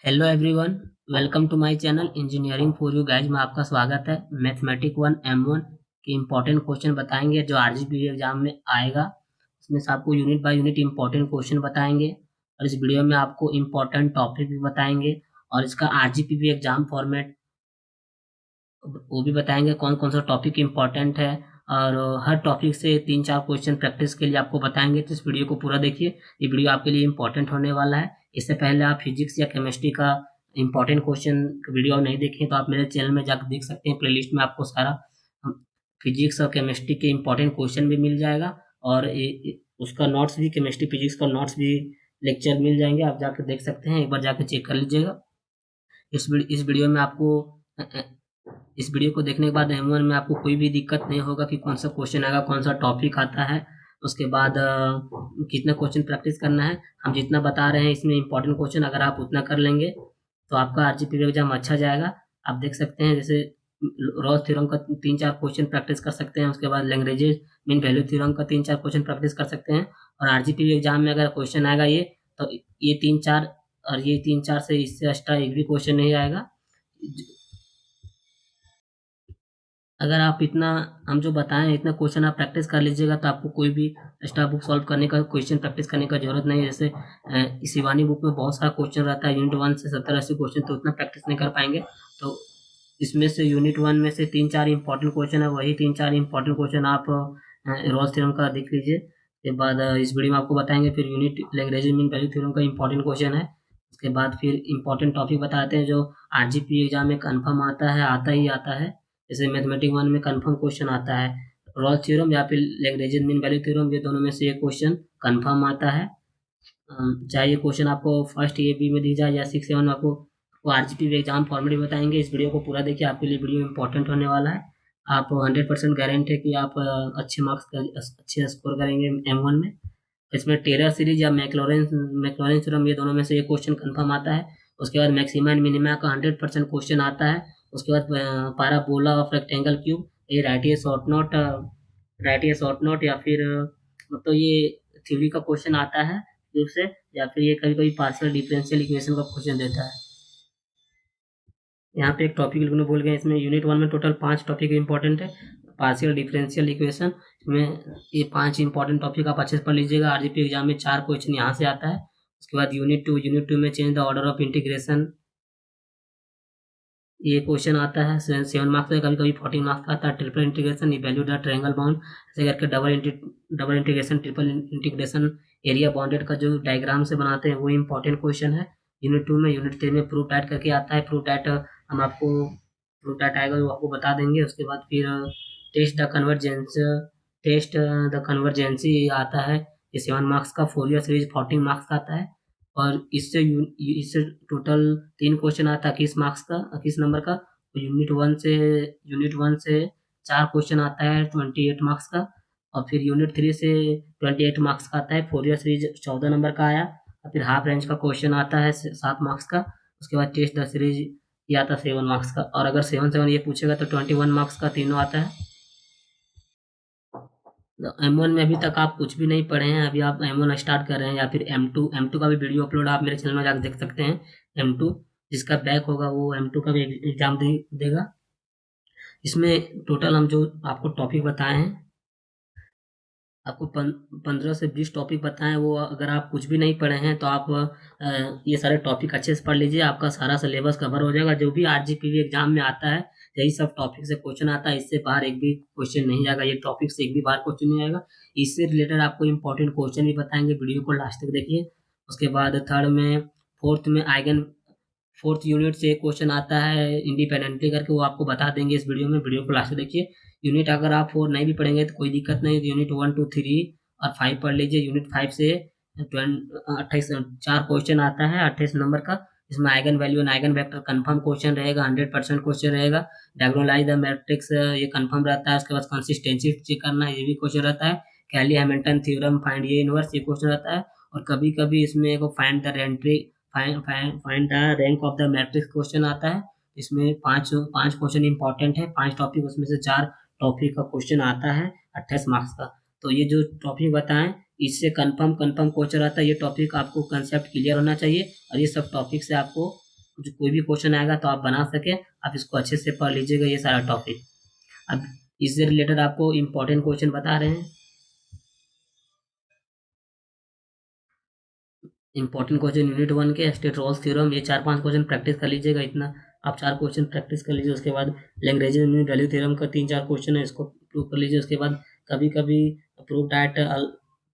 Hello everyone, welcome to my channel engineering for you guys में आपका स्वागत है। मैथमेटिक 1 M1 के इम्पोर्टेंट क्वेश्चन बताएंगे जो आरजीपी एग्जाम में आएगा। इसमें से आपको unit by unit important question बताएंगे और इस वीडियो में आपको इम्पोर्टेंट टॉपिक भी बताएंगे और इसका आरजीपी एग्जाम फॉर्मेट वो भी बताएंगे कौन कौन सा टॉपिक इम्पोर्टेंट है। और हर टॉपिक से 3-4 क्वेश्चन प्रैक्टिस के लिए आपको बताएंगे, तो इस वीडियो को पूरा देखिए। ये वीडियो आपके लिए इम्पोर्टेंट होने वाला है। इससे पहले आप फिजिक्स या केमिस्ट्री का इम्पोर्टेंट क्वेश्चन वीडियो नहीं देखें तो आप मेरे चैनल में जाकर देख सकते हैं। प्लेलिस्ट में आपको सारा फिजिक्स और केमिस्ट्री के इम्पोर्टेंट क्वेश्चन भी मिल जाएगा और उसका नोट्स भी, केमिस्ट्री फिजिक्स का नोट्स भी, लेक्चर मिल जाएंगे। आप जाकर देख सकते हैं, एक बार जाकर चेक कर लीजिएगा। इस वीडियो को देखने के बाद M1 में आपको कोई भी दिक्कत नहीं होगा कि कौन सा क्वेश्चन आएगा, कौन सा टॉपिक आता है, उसके बाद कितना क्वेश्चन प्रैक्टिस करना है। हम जितना बता रहे हैं इसमें इंपॉर्टेंट क्वेश्चन अगर आप उतना कर लेंगे तो आपका आरजीपी एग्जाम अच्छा जाएगा। आप देख सकते हैं, जैसे रॉस थ्योरम का 3-4 क्वेश्चन प्रैक्टिस कर सकते हैं। उसके बाद लैग्रेंज मीन वैल्यू थ्योरम का 3-4 क्वेश्चन प्रैक्टिस कर सकते हैं। और आरजीपी एग्जाम में अगर क्वेश्चन आएगा ये, तो ये 3-4 और ये 3-4 से इससे एक्स्ट्रा एक भी क्वेश्चन नहीं आएगा। अगर आप इतना हम जो बताएं इतना क्वेश्चन आप प्रैक्टिस कर लीजिएगा तो आपको कोई भी एक्स्ट्रा बुक सॉल्व करने का, क्वेश्चन प्रैक्टिस करने का जरूरत नहीं है। जैसे शिवानी बुक में बहुत सारा क्वेश्चन रहता है, यूनिट 1 से 70-80 क्वेश्चन, तो उतना प्रैक्टिस नहीं कर पाएंगे। तो इसमें से यूनिट 1 में से 3-4 इंपॉर्टेंट क्वेश्चन है, वही 3-4 इंपॉर्टेंट क्वेश्चन आप रोल्स थ्योरम का देख लीजिए। उसके बाद इस वीडियो में आपको बताएंगे फिर unit Lagrange mean value theorem का इंपॉर्टेंट क्वेश्चन है। उसके बाद फिर इंपॉर्टेंट टॉपिक बताते हैं जो आरजीपी एग्जाम में कन्फर्म आता ही आता है। जैसे मैथमेटिक 1 में कन्फर्म क्वेश्चन आता है रोल्स थ्योरम या फिर लैग्रेंज मीन वैल्यू थ्योरम, ये दोनों में से एक क्वेश्चन कन्फर्म आता है। चाहे ये क्वेश्चन आपको फर्स्ट ए बी में दी जाए या 6-7 में आपको आरजीपी एग्जाम फॉर्मेट बताएंगे। इस वीडियो को पूरा देखिए, आपके लिए वीडियो इंपॉर्टेंट होने वाला है। आप 100% गारंटी है कि आप अच्छे स्कोर करेंगे M1 में। इसमें टेलर सीरीज या मैक्लॉरेन थ्योरम, ये दोनों में से एक क्वेश्चन कन्फर्म आता है। उसके बाद मैक्सिमा एंड मिनिमा का 100% क्वेश्चन आता है। उसके बाद पाराबोला ऑफ रेक्टेंगल क्यूब, ये राइट शॉर्ट नोट या फिर मतलब ये थ्योरी का क्वेश्चन आता है क्यूब से, या फिर ये कभी कभी पार्शियल डिफरेंशियल इक्वेशन का क्वेश्चन देता है। यहाँ पे एक टॉपिक लिखने भूल गए, इसमें यूनिट 1 में टोटल 5 टॉपिक इंपॉर्टेंट है। पार्शियल डिफरेंशियल इक्वेशन में ये 5 इंपॉर्टेंट टॉपिक आप अच्छे से पढ़ लीजिएगा। आरजीपी एग्जाम में 4 क्वेश्चन यहाँ से आता है। उसके बाद यूनिट 2 में change the order of integration, ये क्वेश्चन आता है 7 मार्क्स का, कभी कभी 14 मार्क्स का आता है। Triple integration, evaluate the triangle bound, ऐसे करके double integration, triple integration, area bounded का जो डायग्राम से बनाते हैं वो इंपॉर्टेंट क्वेश्चन है यूनिट 2 में। यूनिट 3 में प्रूफ टाइट करके आता है। प्रूफ टाइट आएगा वो आपको बता देंगे। उसके बाद फिर टेस्ट द कन्वर्जेंसी आता है, ये 7 मार्क्स का। फोरियर सीरीज 14 मार्क्स का आता है। और इससे टोटल 3 क्वेश्चन आता है 21 नंबर का। यूनिट वन से 4 क्वेश्चन आता है 28 मार्क्स का। और फिर यूनिट 3 से 28 मार्क्स का आता है। फोरियर सीरीज 14 नंबर का आया। और फिर हाफ रेंज का क्वेश्चन आता है 7 मार्क्स का। उसके बाद टेस्ट द सीरीज ये आता है 7 मार्क्स का। और अगर 7 ये पूछेगा तो 21 मार्क्स का तीनों आता है। M1 में अभी तक आप कुछ भी नहीं पढ़े हैं, अभी आप M1 स्टार्ट कर रहे हैं, या फिर M2 का भी वीडियो अपलोड आप मेरे चैनल में जाकर देख सकते हैं। M2 जिसका बैक होगा वो M2 का भी एग्जाम देगा। इसमें टोटल हम जो आपको टॉपिक बताए हैं, आपको 15 से 20 टॉपिक बताएं, वो अगर आप कुछ भी नहीं पढ़े हैं तो आप ये सारे टॉपिक अच्छे से पढ़ लीजिए, आपका सारा सिलेबस कवर हो जाएगा। जो भी आरजीपीवी एग्जाम में आता है यही सब टॉपिक से क्वेश्चन आता है, इससे बाहर एक भी क्वेश्चन नहीं आएगा, ये टॉपिक से एक भी बाहर क्वेश्चन नहीं आएगा। इससे रिलेटेड आपको इंपॉर्टेंट क्वेश्चन भी बताएंगे, वीडियो को लास्ट तक देखिए। उसके बाद फोर्थ यूनिट से एक क्वेश्चन आता है इंडिपेंडेंटली करके, वो आपको बता देंगे इस वीडियो में, वीडियो को लास्ट तक देखिए। यूनिट अगर आप 4 नहीं भी पढ़ेंगे तो कोई दिक्कत नहीं, यूनिट 1, 2, 3 और 5 पढ़ लीजिए। यूनिट 5 से 28 4 क्वेश्चन आता है 28 नंबर का। इसमें eigen value and eigen vector confirm question रहेगा, 100% क्वेश्चन रहेगा। डायगोनलाइज द मैट्रिक्स ये कंफर्म रहता है। उसके बाद कंसिस्टेंसी चेक करना ये भी क्वेश्चन रहता है। कैली हैमिल्टन थ्योरम, फाइंड ये इनवर्स, ये क्वेश्चन रहता है। और कभी कभी इसमें एक find the rank of the matrix question आता है। इसमें पांच क्वेश्चन इंपॉर्टेंट है, 5 टॉपिक, उसमें से 4 टॉपिक का क्वेश्चन आता है 28 मार्क्स का। तो ये जो टॉपिक बताएं इससे कंफर्म क्वेश्चन आता है। ये टॉपिक आपको कंसेप्ट क्लियर होना चाहिए और ये सब टॉपिक से आपको जो कोई भी क्वेश्चन आएगा तो आप बना सके, आप इसको अच्छे से पढ़ लीजिएगा ये सारा टॉपिक। अब इससे रिलेटेड आपको इम्पोर्टेंट क्वेश्चन बता रहे हैं। इंपॉर्टेंट क्वेश्चन यूनिट 1 के स्टेट रोल्स थ्योरम, ये 4-5 क्वेश्चन प्रैक्टिस कर लीजिएगा। इतना आप 4 क्वेश्चन प्रैक्टिस कर लीजिए। उसके बाद लैग्रेंज मीन वैल्यू थ्योरम का 3-4 क्वेश्चन है, इसको प्रूव कर लीजिए। उसके बाद कभी कभी प्रूव दैट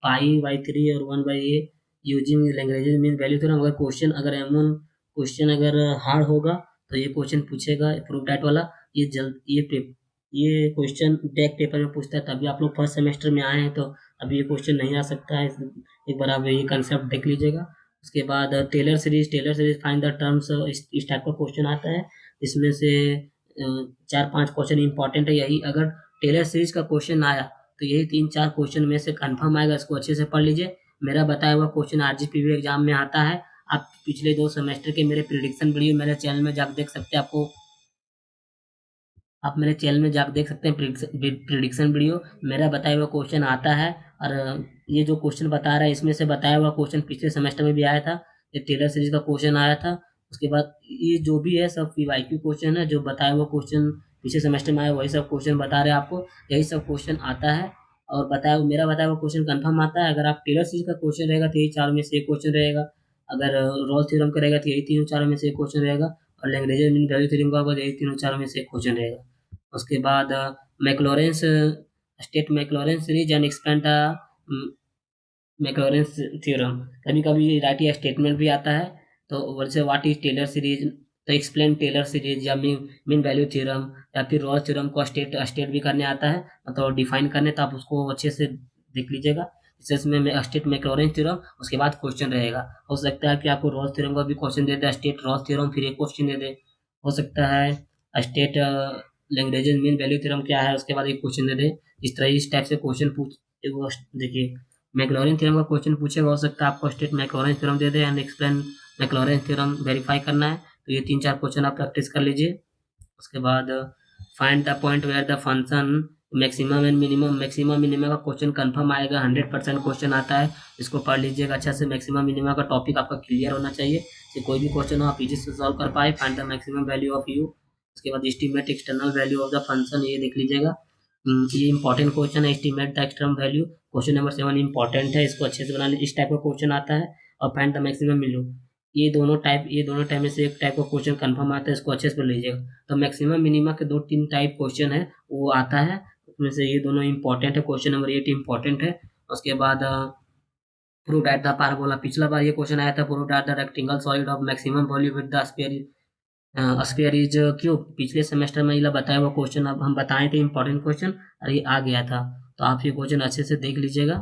पाई बाई 3 और 1 by A using Lagrange mean value theorem. अगर क्वेश्चन अगर एमन क्वेश्चन अगर हार्ड होगा तो ये क्वेश्चन पूछेगा प्रूव दैट वाला। ये क्वेश्चन बैक पेपर में पूछता है, तभी आप लोग फर्स्ट सेमेस्टर में आए हैं, तो अभी ये क्वेश्चन नहीं आ सकता है। एक बार आप ये कंसेप्ट देख लीजिएगा। उसके बाद Taylor series find the terms, इस टाइप का क्वेश्चन आता है। इसमें से 4-5 क्वेश्चन इंपॉर्टेंट है। यही अगर टेलर सीरीज का क्वेश्चन आया तो यही 3-4 क्वेश्चन में से कंफर्म आएगा। इसको अच्छे से पढ़ लीजिए। मेरा बताया हुआ क्वेश्चन आरजीपीवी एग्जाम में आता है। आप पिछले 2 सेमेस्टर के मेरे प्रिडिक्शन वीडियो मेरे चैनल में जाकर देख सकते हैं। आप मेरे चैनल में जाकर देख सकते हैं प्रिडिक्शन वीडियो। मेरा बताया हुआ क्वेश्चन आता है। और ये जो क्वेश्चन बता रहा है इसमें से बताया हुआ क्वेश्चन पिछले सेमेस्टर में भी आया था। ये टेलर सीरीज का क्वेश्चन आया था। उसके बाद ये जो भी है सब पीवाईक्यू क्वेश्चन है। जो बताया हुआ क्वेश्चन पिछले सेमेस्टर में आया वही सब क्वेश्चन बता रहे हैं आपको। यही सब क्वेश्चन आता है। और मेरा बताया हुआ क्वेश्चन कंफर्म आता है। अगर आप टेलर सीरीज का क्वेश्चन रहेगा तो यही 4 में से एक क्वेश्चन रहेगा। अगर रोल्स थ्योरम का रहेगा तो यही तीनों 4 में से एक क्वेश्चन रहेगा। और लैग्रेंज मीन वैल्यू थ्योरम का होगा तो यही तीनों 4 में से एक क्वेश्चन रहेगा। उसके बाद Maclaurin's state Maclaurin's series and expand Maclaurin's theorem. कभी कभी राइट स्टेटमेंट भी आता है। तो वैसे व्हाट इज टेलर सीरीज, तो एक्सप्लेन टेलर सीरीज या मीन वैल्यू थ्योरम या फिर रॉल्स थ्योरम को स्टेट भी करने आता है, मतलब डिफाइन करने। तो आप उसको अच्छे से देख लीजिएगा। इसमें स्टेट मैक्लॉरेंस थ्योरम उसके बाद क्वेश्चन रहेगा। हो सकता है कि आपको रॉल्स थ्योरम का भी क्वेश्चन दे दे, स्टेट रॉल्स थ्योरम फिर एक क्वेश्चन दे दे। हो सकता है state Lagrange mean value theorem क्या है उसके बाद एक क्वेश्चन दे दे। इस तरह इस टाइप से क्वेश्चन पूछ देखिए मैक्लॉरिन थ्योरम का क्वेश्चन पूछेगा। हो सकता है आपको state Maclaurin theorem they they and explain Maclaurin theorem verify करना है। तो ये 3-4 क्वेश्चन आप प्रैक्टिस कर लीजिए। उसके बाद find the point where the function maximum and minimum का क्वेश्चन कंफर्म आएगा। 100% क्वेश्चन आता है। इसको पढ़ लीजिएगा अच्छा से। मैक्सिमम मिनिमम का टॉपिक आपका क्लियर होना चाहिए। कि कोई भी क्वेश्चन हो आप इजी से सॉल्व कर पाए। Find the maximum value of you. उसके बाद estimate external value of the function, ये देख लीजिएगा। ये इंपॉर्टेंट क्वेश्चन है। Estimate the external value question number 7 important है। इसको अच्छे से बना लीजिए। इस टाइप का क्वेश्चन आता है। और फाइंड द मैक्सिमम वैल्यू, ये दोनों टाइप में से एक टाइप का क्वेश्चन कंफर्म आता है। इसको अच्छे से पढ़ लीजिएगा। तो मैक्सिमम मिनिमा के 2-3 टाइप क्वेश्चन है वो आता है। उसमें से ये दोनों इंपॉर्टेंट है। क्वेश्चन नंबर 8 इंपॉर्टेंट है। उसके बाद प्रूव दैट द पाराबोला, पिछला बार ये क्वेश्चन आया था। Prove that the rectangle solid of maximum volume with the sphere is cube. पिछले सेमेस्टर में ये बताया हुआ क्वेश्चन अब हम बताए थे इंपॉर्टेंट क्वेश्चन, और ये आ गया था। तो आप ये क्वेश्चन अच्छे से देख लीजिएगा।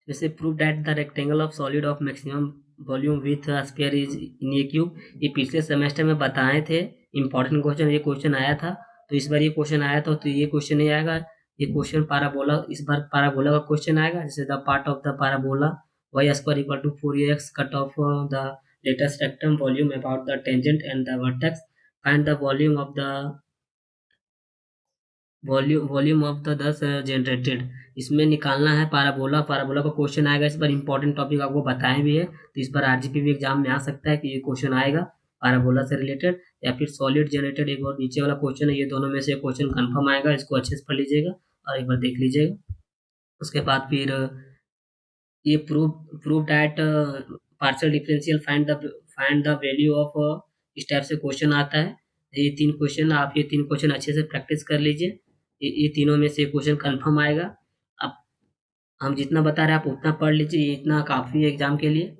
जैसे prove that the rectangle of solid of maximum volume with sphere is in A cube. ये पिछले सेमेस्टर में बताए थे इंपॉर्टेंट क्वेश्चन। ये क्वेश्चन आया था। तो इस बार ये क्वेश्चन आया था तो ये क्वेश्चन नहीं आएगा। ये क्वेश्चन पाराबोला, इस बार पाराबोला का क्वेश्चन आएगा। जैसे the part of the parabola y square equal to 4ax cut off the latest rectum volume about the tangent and the vertex. Find the volume of the thus generated. इसमें निकालना है parabola का question आएगा। इस बार important topic आपको बताए भी है। तो इस बार आरजीपीवी एग्जाम में आ सकता है कि ये क्वेश्चन आएगा पाराबोला से रिलेटेड, या फिर सॉलिड जनरेटेड एक और नीचे वाला क्वेश्चन है। ये दोनों में से क्वेश्चन कंफर्म आएगा। इसको अच्छे से पढ़ लीजिएगा और एक बार देख लीजिएगा। उसके बाद फिर ये prove that partial differential find the value of, इस टाइप से क्वेश्चन आता है। ये 3 क्वेश्चन, आप ये 3 क्वेश्चन अच्छे से प्रैक्टिस कर लीजिए। ये तीनों में से क्वेश्चन कंफर्म आएगा। अब हम जितना बता रहे हैं आप उतना पढ़ लीजिए। ये इतना काफ़ी है एग्जाम के लिए।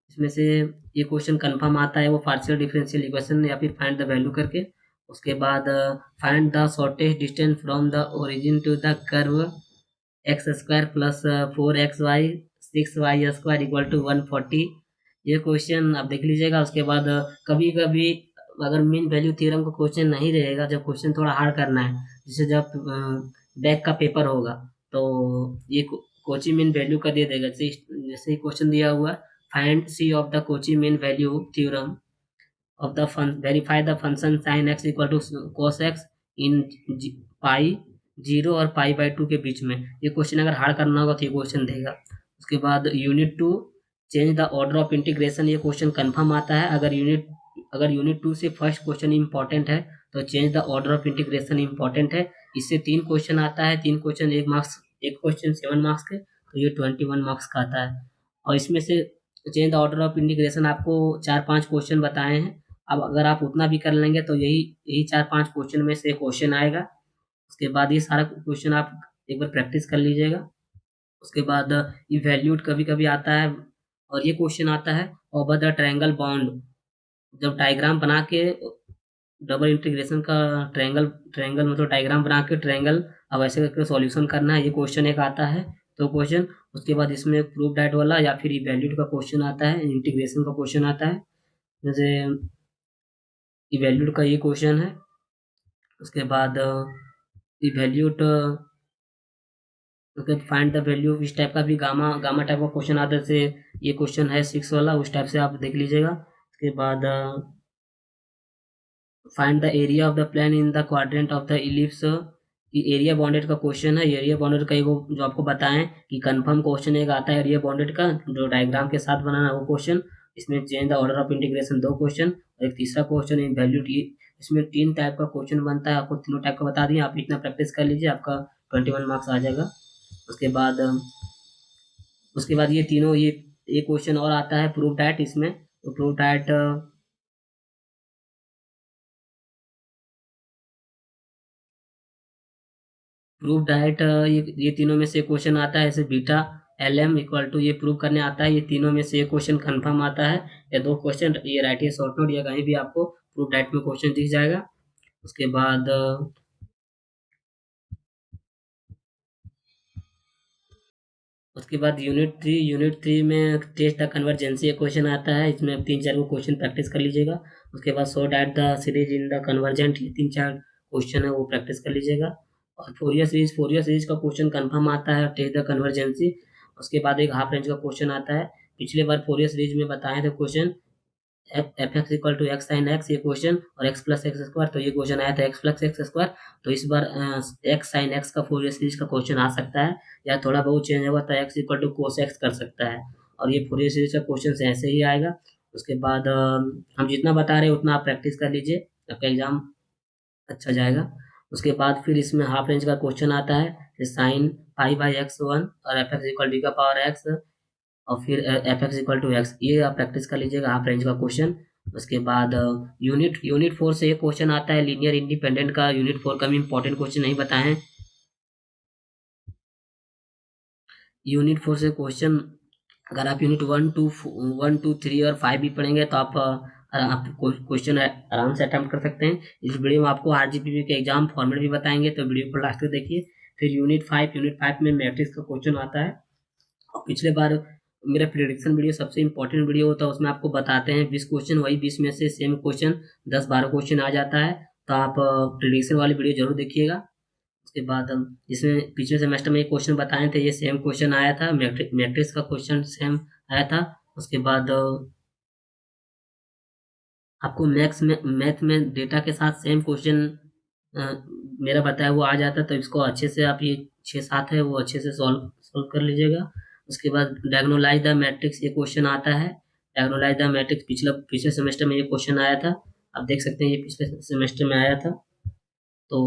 इसमें से ये क्वेश्चन कंफर्म आता है वो पार्शियल डिफरेंशियल इक्वेशन या फिर फाइंड द वैल्यू करके। उसके बाद find the shortest distance from the origin to the curve x square plus 4xy 6y square equal to 140। ये क्वेश्चन आप देख लीजिएगा। उसके बाद कभी कभी अगर मीन वैल्यू थ्योरम का क्वेश्चन नहीं रहेगा, जब क्वेश्चन थोड़ा हार्ड करना है, जैसे जब बैक का पेपर होगा, तो ये कोची मीन वैल्यू का दे देगा। जैसे ही क्वेश्चन दिया हुआ find c of the Cauchy mean value theorem of the verify the function sine x equal to cos x in pi 0 और पाई/2 के बीच में। ये क्वेश्चन अगर हार्ड करना होगा तो ये क्वेश्चन देगा। उसके बाद unit 2 change the order of integration, ये क्वेश्चन कंफर्म आता है। अगर यूनिट 2 से फर्स्ट क्वेश्चन इंपॉर्टेंट है तो change the order of integration important है। इससे 3 क्वेश्चन आता है, 3 क्वेश्चन 1 मार्क्स, एक क्वेश्चन 7 मार्क्स के, तो ये 21 मार्क्स का आता है। और इसमें से change the order of integration आपको 4-5 क्वेश्चन बताए हैं। अब अगर आप उतना भी कर लेंगे तो यही यही 4-5 क्वेश्चन में से क्वेश्चन आएगा। उसके बाद ये सारा क्वेश्चन आप एक बार प्रैक्टिस कर लीजिएगा। उसके बाद इवैल्यूट कभी कभी आता है, और ये क्वेश्चन आता है ओवर द ट्रायंगल बॉन्ड। जब डायग्राम बना के डबल इंटीग्रेशन का ट्रायंगल ट्रायंगल मतलब डायग्राम बना के ट्रायंगल अब ऐसे करके सॉल्यूशन करना है, ये क्वेश्चन एक आता है। तो क्वेश्चन उसके बाद इसमें प्रूफ दैट वाला या फिर इवैल्यूट का क्वेश्चन आता है, इंटीग्रेशन का क्वेश्चन आता है। जैसे इवैल्यूट का ये क्वेश्चन है। उसके बाद इवैल्यूट फाइंड द वैल्यू, इस टाइप का भी गामा गामा टाइप का क्वेश्चन आता है। जैसे ये क्वेश्चन है 6 वाला, उस टाइप से आप देख लीजिएगा। उसके बाद find the area of the plane in the quadrant of the ellipse, ये एरिया बाउंडेड का क्वेश्चन है। एरिया बाउंडेड का वो जो आपको बताएं कि कंफर्म क्वेश्चन एक आता है एरिया बाउंडेड का, जो डायग्राम के साथ बनाना वो क्वेश्चन। इसमें change the order of integration 2 question, और एक तीसरा क्वेश्चन इन वैल्यू टी। इसमें 3 टाइप का क्वेश्चन बनता है, आपको तीनों टाइप का बता दिए। आप इतना प्रैक्टिस कर लीजिए, आपका 21 मार्क्स आ जाएगा। उसके बाद ये तीनों ये क्वेश्चन और आता है प्रूफ डैट इसमें। तो प्रूफ डाइट ये तीनों में से क्वेश्चन आता है। जैसे beta L M equal to, ये प्रूव करने आता है। ये तीनों में से एक क्वेश्चन कंफर्म आता है, या 2 क्वेश्चन ये राइट शॉर्ट नोट या कहीं भी आपको प्रूफ डाइट में क्वेश्चन दिख जाएगा। उसके बाद यूनिट 3 में टेस्ट द कन्वर्जेंसी क्वेश्चन आता है। इसमें आप 3-4 को क्वेश्चन प्रैक्टिस कर लीजिएगा। उसके बाद sort at the series in the convergent, ये 3-4 क्वेश्चन है वो प्रैक्टिस कर लीजिएगा। और फोरियर सीरीज का क्वेश्चन कंफर्म आता है, टेस्ट द कन्वर्जेंसी। उसके बाद एक हाफ रेंज का क्वेश्चन आता है। पिछले बार फोरियर सीरीज में बताए थे question f x equal to x sine x, ये क्वेश्चन, और एक्स प्लस एक्स स्क्वायर, तो ये क्वेश्चन आया था एक्स प्लस एक्स स्क्वायर। तो इस बार एक्स साइन एक्स का फोरियर सीरीज का क्वेश्चन आ सकता है, या थोड़ा बहुत चेंज होगा तो x equal to cos x कर सकता है। और ये फोरियर सीरीज का क्वेश्चन ऐसे ही आएगा। उसके बाद हम जितना बता रहे हैं उतना आप प्रैक्टिस कर लीजिए, आपका एग्जाम अच्छा जाएगा। उसके बाद फिर इसमें हाफ रेंज का क्वेश्चन आता है, साइन पाई बाई एक्स 1 और एफ एक्स इक्वल डी का पावर एक्स, और फिर f x equal to x, ये आप प्रैक्टिस कर लीजिएगा हाफ रेंज का क्वेश्चन। उसके बाद यूनिट 4 से एक क्वेश्चन आता है लीनियर इंडिपेंडेंट का। यूनिट 4 का भी इंपॉर्टेंट क्वेश्चन नहीं बताए हैं। यूनिट 4 से क्वेश्चन, अगर आप यूनिट 1, 2, 3 और 5 भी पढ़ेंगे तो आप क्वेश्चन आराम से अटेम्प्ट कर सकते हैं। इस वीडियो में आपको आरजीपीवी के एग्जाम फॉर्मेट भी बताएंगे, तो वीडियो को लास्ट तक देखिए। फिर यूनिट 5 में मैट्रिक्स का क्वेश्चन आता है। और पिछले बार मेरा प्रिडिक्शन वीडियो सबसे इंपॉर्टेंट वीडियो होता है, उसमें आपको बताते हैं 20 क्वेश्चन, वही 20 में से सेम क्वेश्चन 10-12 क्वेश्चन आ जाता है। तो आप प्रिडिक्शन वाली वीडियो जरूर देखिएगा। उसके बाद इसमें पिछले सेमेस्टर में एक क्वेश्चन बताए थे, ये सेम क्वेश्चन आया था, मैट्रिक्स का क्वेश्चन सेम आया था। उसके बाद आपको मैथ में डेटा के साथ सेम क्वेश्चन मेरा बताया वो आ जाता है, तो इसको अच्छे से आप ये 6-7 है वो अच्छे से सॉल्व कर लीजिएगा। उसके बाद डायगोनलाइज द मैट्रिक्स, ये क्वेश्चन आता है। डायगोनलाइज द मैट्रिक्स पिछले सेमेस्टर में ये क्वेश्चन आया था, आप देख सकते हैं ये पिछले सेमेस्टर में आया था। तो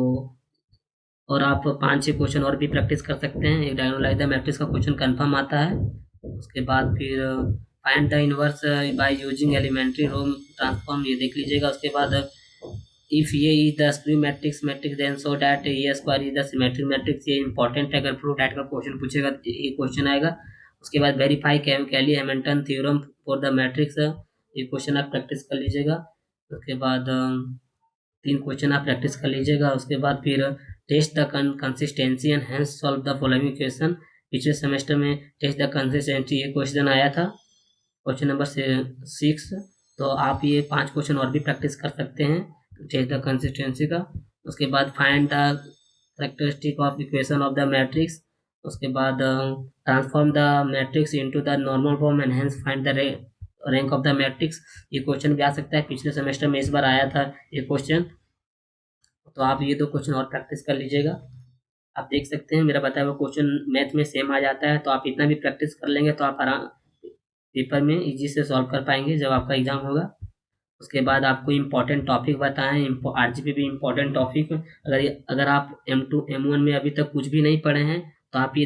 और आप 5-6 क्वेश्चन और भी प्रैक्टिस कर सकते हैं। एक डायगोनलाइज द मैट्रिक्स का क्वेश्चन कंफर्म आता है। उसके बाद फिर find the inverse by using elementary row transform, ये देख लीजिएगा। उसके बाद इफ ये is the screen matrix then so that A square is the symmetric matrix, ये इंपॉर्टेंट है। अगर प्रूफ दैट का क्वेश्चन पूछेगा तो ये क्वेश्चन आएगा। उसके बाद verify Cayley Hamilton theorem for the matrix, ये क्वेश्चन आप प्रैक्टिस कर लीजिएगा। उसके बाद 3 क्वेश्चन आप प्रैक्टिस कर लीजिएगा। उसके बाद फिर test the consistency and hence solve the following equation, पिछले सेमेस्टर में टेस्ट द कंसिस्टेंसी ये क्वेश्चन आया था, क्वेश्चन नंबर 6। तो आप ये 5 क्वेश्चन और भी प्रैक्टिस कर सकते हैं टेस्ट द कंसिस्टेंसी का। उसके बाद find the characteristic of equation of the matrix. उसके बाद transform the matrix into the normal form and hence find the rank of the matrix, ये क्वेश्चन भी आ सकता है। पिछले सेमेस्टर में इस बार आया था ये क्वेश्चन, तो आप ये 2 क्वेश्चन और प्रैक्टिस कर लीजिएगा। आप देख सकते हैं मेरा बताया हुआ क्वेश्चन मैथ में सेम आ जाता है, तो आप इतना भी प्रैक्टिस कर लेंगे तो आप आराम पेपर में इजी से सॉल्व कर पाएंगे जब आपका एग्जाम होगा। उसके बाद आपको इम्पोर्टेंट टॉपिक बताएं, आरजीपी भी इम्पोर्टेंट टॉपिक। अगर आप M2 M1 में अभी तक कुछ भी नहीं पढ़े हैं तो आप ये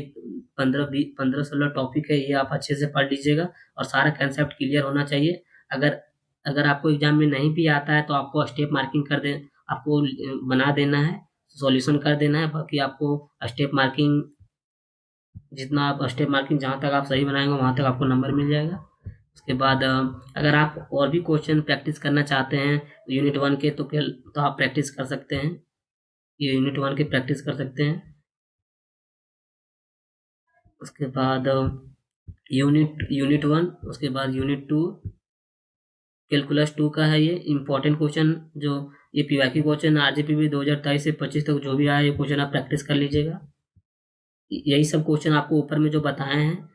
15-16 टॉपिक है, ये आप अच्छे से पढ़ लीजिएगा और सारा कंसेप्ट क्लियर होना चाहिए। अगर अगर आपको एग्जाम में नहीं भी आता है तो आपको स्टेप मार्किंग कर दे, आपको बना देना है, सॉल्यूशन कर देना है। बाकी आपको स्टेप मार्किंग, जितना आप स्टेप मार्किंग जहाँ तक आप सही बनाएंगे वहाँ तक आपको नंबर मिल जाएगा। उसके बाद अगर आप और भी क्वेश्चन प्रैक्टिस करना चाहते हैं यूनिट 1 के, तो आप प्रैक्टिस कर सकते हैं, ये यूनिट 1 के प्रैक्टिस कर सकते हैं। उसके बाद यूनिट 1, उसके बाद यूनिट 2 कैलकुलस 2 का है। ये इंपॉर्टेंट क्वेश्चन, जो ये पीवाईक्यू क्वेश्चन आरजीपीवी 2023 से 25 तक जो भी आया, ये क्वेश्चन आप प्रैक्टिस कर लीजिएगा। यही सब क्वेश्चन आपको ऊपर में जो बताए हैं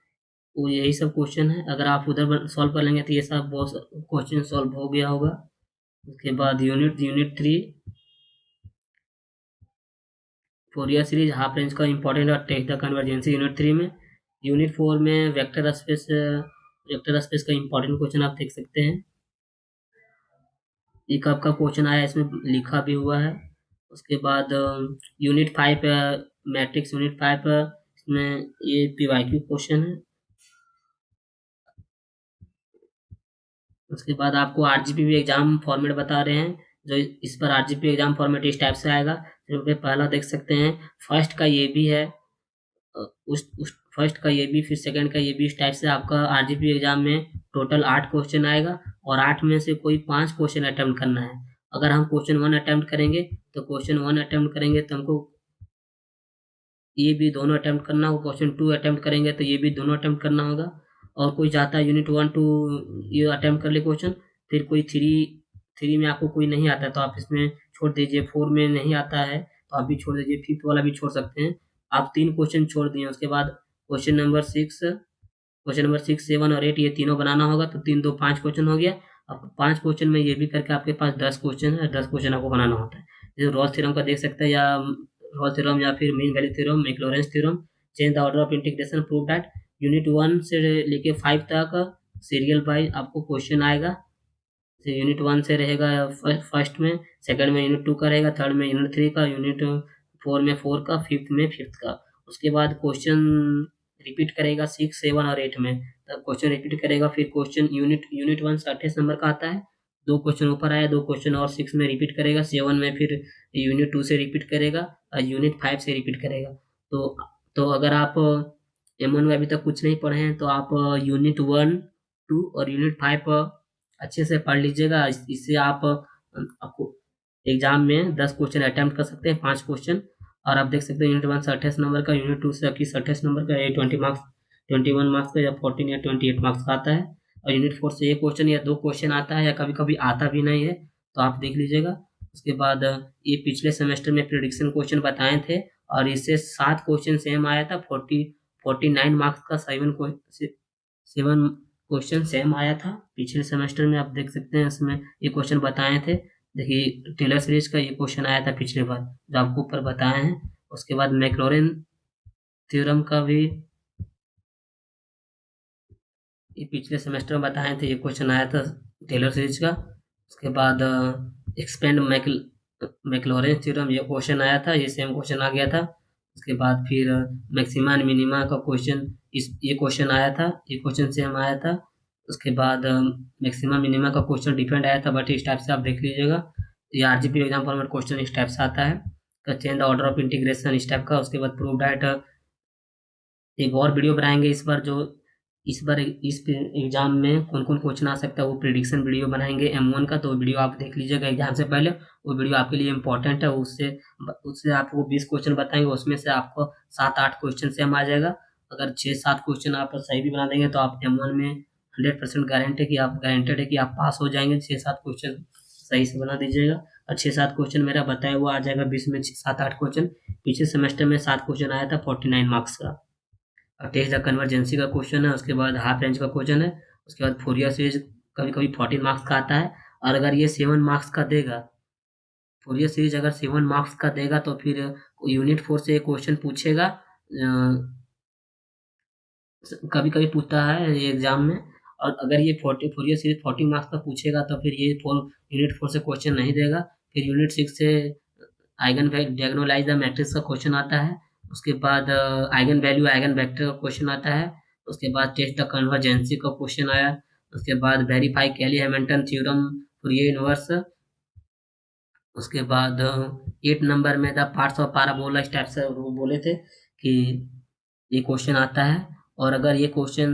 वो यही सब क्वेश्चन है। अगर आप उधर सॉल्व कर लेंगे तो ये सब बहुत क्वेश्चन सॉल्व हो गया होगा। उसके बाद unit 3 Fourier series half range का इंपॉर्टेंट और टेस्ट द कन्वर्जेंसी यूनिट 3 में। यूनिट 4 में वेक्टर स्पेस का इंपॉर्टेंट क्वेश्चन आप देख सकते हैं। ये कब का क्वेश्चन आया इसमें लिखा भी हुआ है। उसके बाद यूनिट 5 मैट्रिक्स यूनिट 5 इसमें ये पीवाईक्यू क्वेश्चन है। उसके बाद आपको आरजीपी एग्जाम फॉर्मेट बता रहे हैं, जो इस पर आरजीपी एग्जाम फॉर्मेट इस टाइप से आएगा। जो कि पहला देख सकते हैं, फर्स्ट का ये भी है, उस फर्स्ट का ये भी, फिर सेकंड का ये भी। इस टाइप से आपका आरजीपी एग्जाम में टोटल 8 क्वेश्चन आएगा और 8 में से कोई 5 क्वेश्चन अटेम्प्ट करना है। अगर हम क्वेश्चन 1 अटेम्प्ट करेंगे तो हमको ये भी दोनों अटेम्प्ट करना होगा। क्वेश्चन 2 अटेम्प्ट करेंगे तो ये भी दोनों अटेम्प्ट करना होगा। और कोई चाहता है यूनिट 1 2 ये अटेम्प्ट कर ले क्वेश्चन, फिर कोई 3 में आपको कोई नहीं आता है तो आप इसमें छोड़ दीजिए। 4 में नहीं आता है तो आप भी छोड़ दीजिए, 5th वाला भी छोड़ सकते हैं। आप 3 क्वेश्चन छोड़ दिए। उसके बाद क्वेश्चन नंबर 6, 7 और 8 ये तीनों बनाना होगा। तो 3 2 5 क्वेश्चन हो गया। अब 5 क्वेश्चन में ये भी करके आपके पास 10 क्वेश्चन है। 10 क्वेश्चन आपको बनाना होता है। जैसे रॉल्स थ्योरम का देख सकते हैं, या रॉल्स थ्योरम या फिर mean value theorem, Maclaurin's theorem, change the order of integration, prove that. Unit 1 से लेके 5 तक सीरियल वाइज आपको क्वेश्चन आएगा। यूनिट 1 से रहेगा फर्स्ट में, सेकंड में यूनिट 2 का रहेगा, थर्ड में यूनिट 3 का, यूनिट 4 में 4 का, फिफ्थ में 5th का। उसके बाद क्वेश्चन रिपीट करेगा 6 7 और 8 में, तब क्वेश्चन रिपीट करेगा। फिर क्वेश्चन यूनिट 1 28 नंबर का आता है, 2 क्वेश्चन ऊपर आया, 2 क्वेश्चन और 6 में रिपीट करेगा, 7 में फिर यूनिट 2 से रिपीट करेगा और यूनिट 5 से रिपीट करेगा। तो अगर आप M1 में अभी तक कुछ नहीं पढ़े हैं तो आप यूनिट 1 2 और यूनिट 5 अच्छे से पढ़ लीजिएगा। इससे आपको एग्जाम में 10 क्वेश्चन अटेम्प्ट कर सकते हैं, 5 क्वेश्चन। और आप देख सकते हैं यूनिट 1 से 28 नंबर का, यूनिट 2 से 28 नंबर का, 20 मार्क्स 21 मार्क्स का, या 14 या 28 मार्क्स का आता है। और यूनिट 4 से 1 क्वेश्चन या 2 क्वेश्चन आता है, या कभी कभी आता भी नहीं है, तो आप देख लीजिएगा। उसके बाद ये पिछले सेमेस्टर में प्रिडिक्शन क्वेश्चन बताए थे और इससे 7 क्वेश्चन सेम आया था। 49 मार्क्स का 7 क्वेश्चन सेम आया था पिछले सेमेस्टर में। आप देख सकते हैं इसमें ये क्वेश्चन बताए थे। देखिए टेलर सीरीज का ये क्वेश्चन आया था पिछले बार, जो आपको ऊपर बताए हैं। उसके बाद मैक्लॉरेन थ्योरम का भी ये पिछले सेमेस्टर में बताए थे, ये क्वेश्चन आया था टेलर सीरीज का। उसके बाद एक्सपेंड मैक्लॉरेन थ्योरम, ये क्वेश्चन आया था, ये सेम क्वेश्चन आ गया था। उसके बाद फिर मैक्सिमा एंड मिनिमा का क्वेश्चन, ये क्वेश्चन आया था, ये क्वेश्चन सेम आया था। उसके बाद मैक्सिमा मिनिमा का क्वेश्चन डिफरेंट आया था, बट इस टाइप से आप देख लीजिएगा। ये आरजीपी एग्जाम फॉर्मेट क्वेश्चन इस टाइप से आता है। Change the order of integration इस टाइप का। उसके बाद प्रूव दैट, एक और वीडियो बनाएंगे इस बार, जो इस एग्जाम में कौन कौन क्वेश्चन आ सकता है वो प्रिडिक्शन वीडियो बनाएंगे M1 का। तो वीडियो आप देख लीजिएगा एग्जाम से पहले, वो वीडियो आपके लिए इंपॉर्टेंट है। उससे आपको 20 क्वेश्चन बताएंगे, उसमें से आपको 7-8 क्वेश्चन सेम आ जाएगा। अगर 6-7 क्वेश्चन आप सही भी बना देंगे तो आप M1 में 100% गारंटेड है कि आप पास हो जाएंगे। 6-7 क्वेश्चन सही से बना दीजिएगा। और 6-7 क्वेश्चन मेरा बताया हुआ आ जाएगा, 20 में 7-8 क्वेश्चन। पिछले सेमेस्टर में 7 क्वेश्चन आया था 49 मार्क्स का। टेस्ट द कन्वर्जेंसी का क्वेश्चन है। उसके बाद हाफ रेंज का क्वेश्चन है। उसके बाद फोरियर सीरीज कभी कभी 14 मार्क्स का आता है। और अगर ये 7 मार्क्स का देगा, फोरियर सीरीज अगर 7 मार्क्स का देगा तो फिर यूनिट 4 से एक क्वेश्चन पूछेगा, कभी कभी पूछता है ये एग्जाम में। और अगर ये फोरियर सीरीज 40 मार्क्स का पूछेगा तो फिर ये यूनिट 4 से क्वेश्चन नहीं देगा। फिर यूनिट 6 से आइगन डायगोनलाइज द मैट्रिक्स का क्वेश्चन आता है। उसके बाद आइगन वैल्यू आइगन वेक्टर का क्वेश्चन आता है। उसके बाद टेस्ट द कन्वर्जेंसी का क्वेश्चन आया। उसके बाद verify Cayley Hamilton theorem Fourier inverse. उसके बाद 8 नंबर में द पार्ट्स ऑफ पाराबोला इस टाइप से वो बोले थे कि ये क्वेश्चन आता है। और अगर ये क्वेश्चन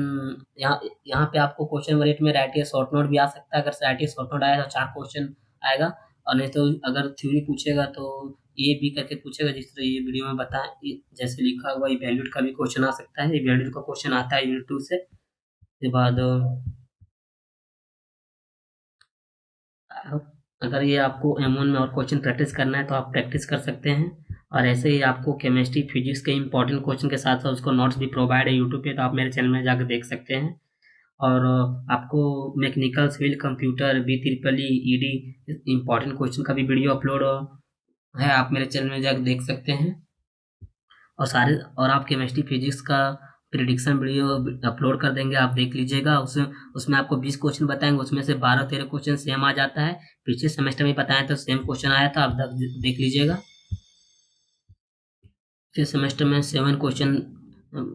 यहाँ यहाँ पे आपको क्वेश्चन रेट में राइट या शॉर्ट नोट भी आ सकता है। अगर राइट या शॉर्ट नोट आया तो 4 क्वेश्चन आएगा, और नहीं तो अगर थ्योरी पूछेगा तो ए बी करके पूछेगा, जिस तरह ये वीडियो में बताएं जैसे लिखा हुआ इवैल्यूएट का भी क्वेश्चन आ सकता है। इवैल्यूएट का क्वेश्चन आता है यूनिट 2 से। उसके बाद अगर ये आपको M1 में और क्वेश्चन प्रैक्टिस करना है तो आप प्रैक्टिस कर सकते हैं। और ऐसे ही आपको केमिस्ट्री फिजिक्स के इंपॉर्टेंट क्वेश्चन के साथ साथ उसको नोट्स भी प्रोवाइड है यूट्यूब पे, तो आप मेरे चैनल में जाकर देख सकते हैं। और आपको mechanical civil computer B triple E D important question का भी वीडियो अपलोड है, आप मेरे चैनल में जाकर देख सकते हैं। और आप केमिस्ट्री फिजिक्स का प्रिडिक्शन वीडियो अपलोड कर देंगे, आप देख लीजिएगा। उसमें आपको 20 क्वेश्चन बताएंगे, उसमें से 12-13 क्वेश्चन सेम आ जाता है। पिछले सेमेस्टर में बताया तो सेम क्वेश्चन आया था, आप देख लीजिएगा। पिछले सेमेस्टर में 7 क्वेश्चन,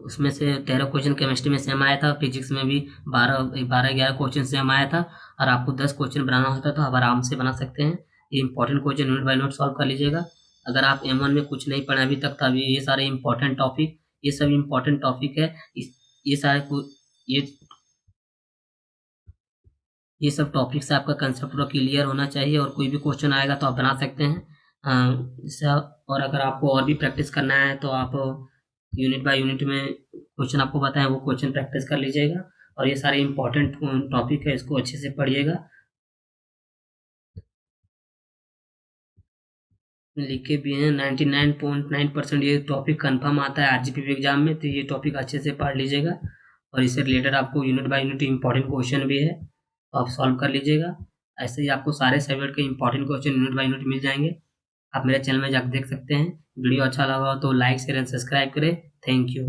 उसमें से 13 क्वेश्चन केमिस्ट्री में सेम आया था। फिजिक्स में भी 12-11 क्वेश्चन सेम आया था। और आपको 10 क्वेश्चन बनाना होता तो आप आराम से बना सकते हैं। ये important question note by note solve कर लीजिएगा। अगर आप M1 में कुछ नहीं पढ़ा अभी तक, तो अभी ये सारे इंपॉर्टेंट टॉपिक, ये सब इंपॉर्टेंट टॉपिक है। ये सारे ये ये सब टॉपिक से आपका कंसेप्ट पूरा क्लियर होना चाहिए, और कोई भी क्वेश्चन आएगा तो आप बना सकते हैं। और अगर आपको और भी प्रैक्टिस करना है तो आप यूनिट बाय यूनिट में क्वेश्चन आपको बताएं वो क्वेश्चन प्रैक्टिस कर लीजिएगा। और ये सारे इंपॉर्टेंट टॉपिक है, इसको अच्छे से पढ़िएगा। लिखे भी हैं 99.9% ये टॉपिक कंफर्म आता है RGPV एग्जाम में, तो ये टॉपिक अच्छे से पढ़ लीजिएगा। और इससे रिलेटेड आपको unit by unit important question भी है, तो आप सॉल्व कर लीजिएगा। ऐसे ही आपको सारे सब्जेक्ट के important question unit by unit मिल जाएंगे। आप मेरे चैनल में जाकर देख सकते हैं। वीडियो अच्छा लगा हो तो लाइक शेयर एंड सब्सक्राइब करें। Thank you.